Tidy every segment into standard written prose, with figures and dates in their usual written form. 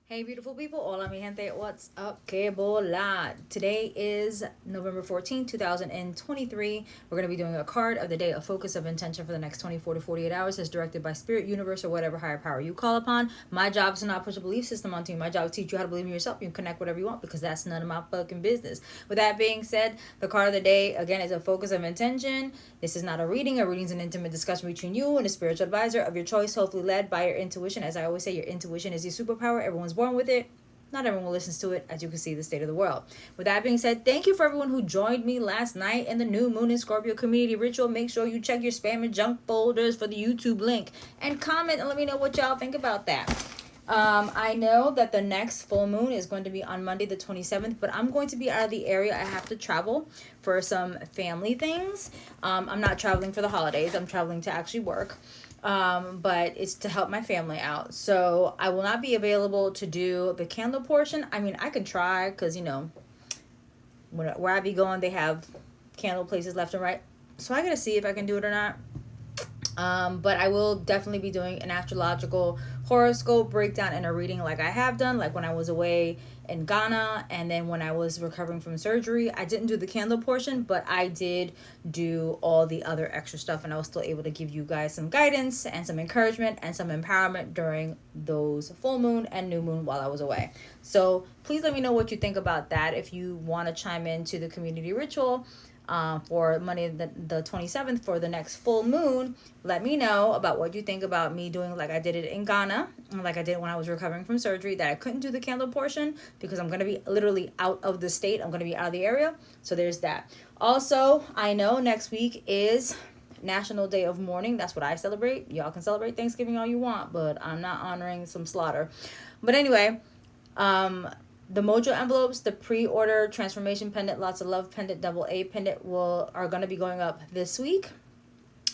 Hey beautiful people, hola mi gente, what's up, que bola? Today is November 14th, 2023. We're going to be doing a card of the day, a focus of intention for the next 24 to 48 hours as directed by spirit, universe, or whatever higher power you call upon. My job is to not push a belief system onto you. My job is to teach you how to believe in yourself. You can connect whatever you want because that's none of my fucking business. With that being said, the card of the day, again, is a focus of intention. This is not a reading. A reading is an intimate discussion between you and a spiritual advisor of your choice, hopefully led by your intuition. As I always say, your intuition is your superpower. Everyone's born with it. Not everyone listens to it, as you can see the state of the world. With that being said, thank you for everyone who joined me last night in the new moon in Scorpio community ritual. Make sure you check your spam and junk folders for the YouTube link and comment and let me know what y'all think about that. I know that the next full moon is going to be on Monday the 27th, but I'm going to be out of the area. I have to travel for some family things. I'm not traveling for the holidays. I'm traveling to actually work. But it's to help my family out. So I will not be available to do the candle portion. I mean, I could try because, you know, where I be going, they have candle places left and right. So I got to see if I can do it or not. But I will definitely be doing an astrological horoscope breakdown and a reading like I have done, like when I was away in Ghana and then when I was recovering from surgery. I didn't do the candle portion, but I did do all the other extra stuff, and I was still able to give you guys some guidance and some encouragement and some empowerment during those full moon and new moon while I was away. So please let me know what you think about that. If you want to chime into the community ritual for Monday the 27th for the next full moon, let me know about what you think about me doing like I did it in Ghana, like I did when I was recovering from surgery, that I couldn't do the candle portion because I'm going to be literally out of the state. I'm going to be out of the area. So there's that. Also, I know next week is National Day of Mourning. That's what I celebrate. Y'all can celebrate Thanksgiving all you want, but I'm not honoring some slaughter. But anyway, the Mojo envelopes, the pre-order transformation pendant, lots of love pendant, double A pendant are going to be going up this week.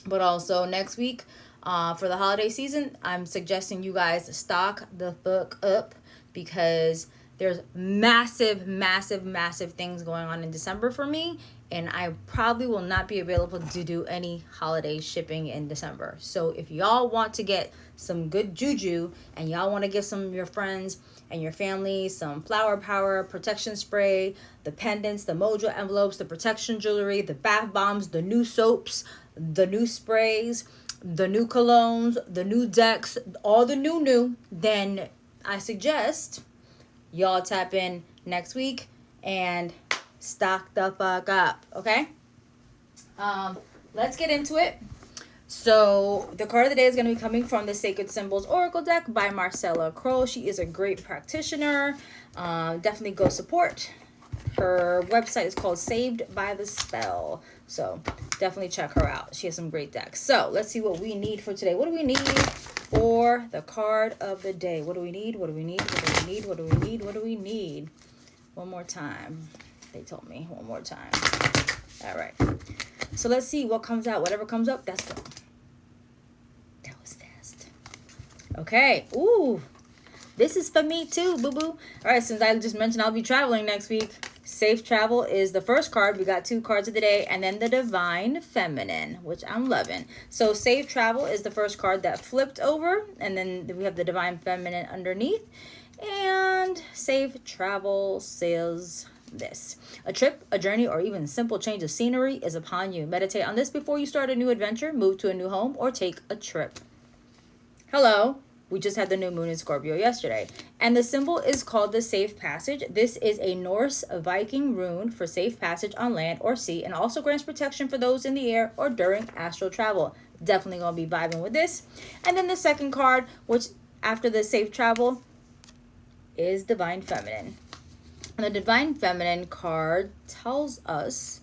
But also next week, for the holiday season, I'm suggesting you guys stock the fuck up because there's massive things going on in December for me. And I probably will not be available to do any holiday shipping in December. So if y'all want to get some good juju and y'all want to give some of your friends and your family some flower power, protection spray, the pendants, the Mojo envelopes, the protection jewelry, the bath bombs, the new soaps, the new sprays, the new colognes, the new decks, all the new, then I suggest y'all tap in next week and stock the fuck up, okay? Let's get into it. So the card of the day is going to be coming from the Sacred Symbols Oracle deck by Marcella Kroll. She is a great practitioner. Definitely go support. Her website is called Saved by the Spell. So definitely check her out. She has some great decks. So let's see what we need for today. What do we need for the card of the day? What do we need? What do we need? What do we need? What do we need? What do we need? One more time. They told me one more time. All right. So let's see what comes out. Whatever comes up, that's good. That was fast. Okay. Ooh. This is for me too, boo-boo. All right, since I just mentioned I'll be traveling next week, Safe Travel is the first card. We got 2 cards of the day, and then the Divine Feminine, which I'm loving. So Safe Travel is the first card that flipped over, and then we have the Divine Feminine underneath. And Safe Travel says this: a trip, a journey, or even simple change of scenery is upon you. Meditate on this before you start a new adventure, move to a new home, or take a trip. Hello. We just had the new moon in Scorpio yesterday. And the symbol is called the Safe Passage. This is a Norse Viking rune for safe passage on land or sea, and also grants protection for those in the air or during astral travel. Definitely going to be vibing with this. And then the second card, which after the Safe Travel, is Divine Feminine. And the Divine Feminine card tells us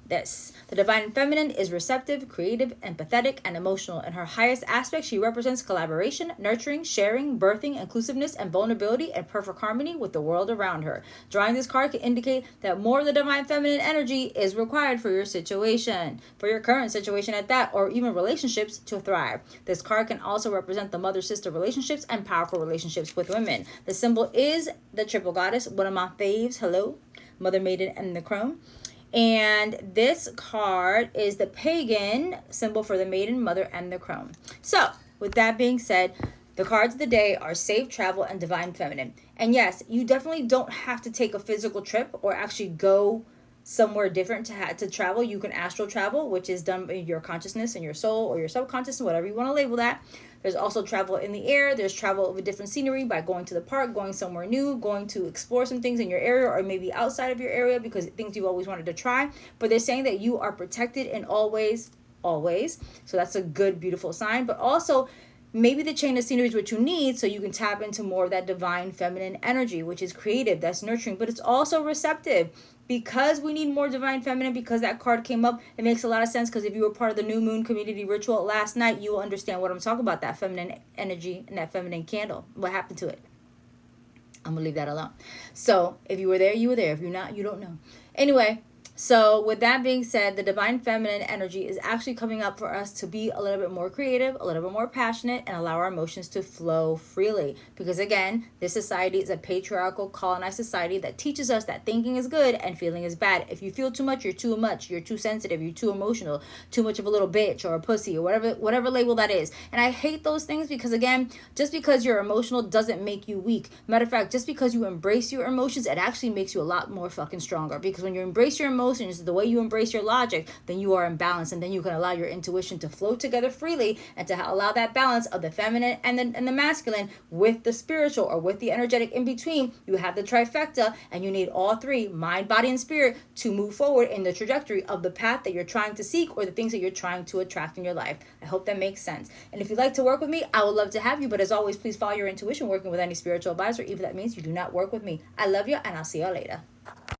this: the Divine Feminine is receptive, creative, empathetic, and emotional. In her highest aspect, she represents collaboration, nurturing, sharing, birthing, inclusiveness, and vulnerability, and perfect harmony with the world around her. Drawing this card can indicate that more of the Divine Feminine energy is required for your situation, for your current situation at that, or even relationships to thrive. This card can also represent the mother-sister relationships and powerful relationships with women. The symbol is the Triple Goddess, one of my faves. Hello, Mother, Maiden, and the Crone. And this card is the pagan symbol for the maiden, mother, and the crone. So with that being said, The cards of the day are safe travel and divine feminine. And yes, you definitely don't have to take a physical trip or actually go somewhere different to travel. You can astral travel, which is done by your consciousness and your soul or your subconscious, whatever you want to label that. There's also travel in the air. There's travel of a different scenery by going to the park, going somewhere new, going to explore some things in your area or maybe outside of your area because things you've always wanted to try. But they're saying that you are protected in all ways, always. So that's a good, beautiful sign. But also, maybe the change of scenery is what you need so you can tap into more of that divine feminine energy, which is creative, that's nurturing, but it's also receptive. Because we need more divine feminine, because that card came up, it makes a lot of sense. Because if you were part of the new moon community ritual last night, you will understand what I'm talking about, that feminine energy and that feminine candle. What happened to it? I'm going to leave that alone. So if you were there, you were there. If you're not, you don't know. Anyway, so with that being said, the divine feminine energy is actually coming up for us to be a little bit more creative, a little bit more passionate, and allow our emotions to flow freely. Because again, this society is a patriarchal, colonized society that teaches us that thinking is good and feeling is bad. If you feel too much, you're too sensitive, you're too emotional, too much of a little bitch or a pussy or whatever label that is. And I hate those things because again, just because you're emotional doesn't make you weak. Matter of fact, just because you embrace your emotions, it actually makes you a lot more fucking stronger. Because when you embrace your emotions, the way you embrace your logic, then you are in balance, and then you can allow your intuition to flow together freely and to allow that balance of the feminine and the masculine with the spiritual or with the energetic in between. You have the trifecta, and you need all three, mind, body, and spirit, to move forward in the trajectory of the path that you're trying to seek or the things that you're trying to attract in your life. I hope that makes sense. And if you'd like to work with me, I would love to have you. But as always, please follow your intuition working with any spiritual advisor, even if that means you do not work with me. I love you, and I'll see y'all later.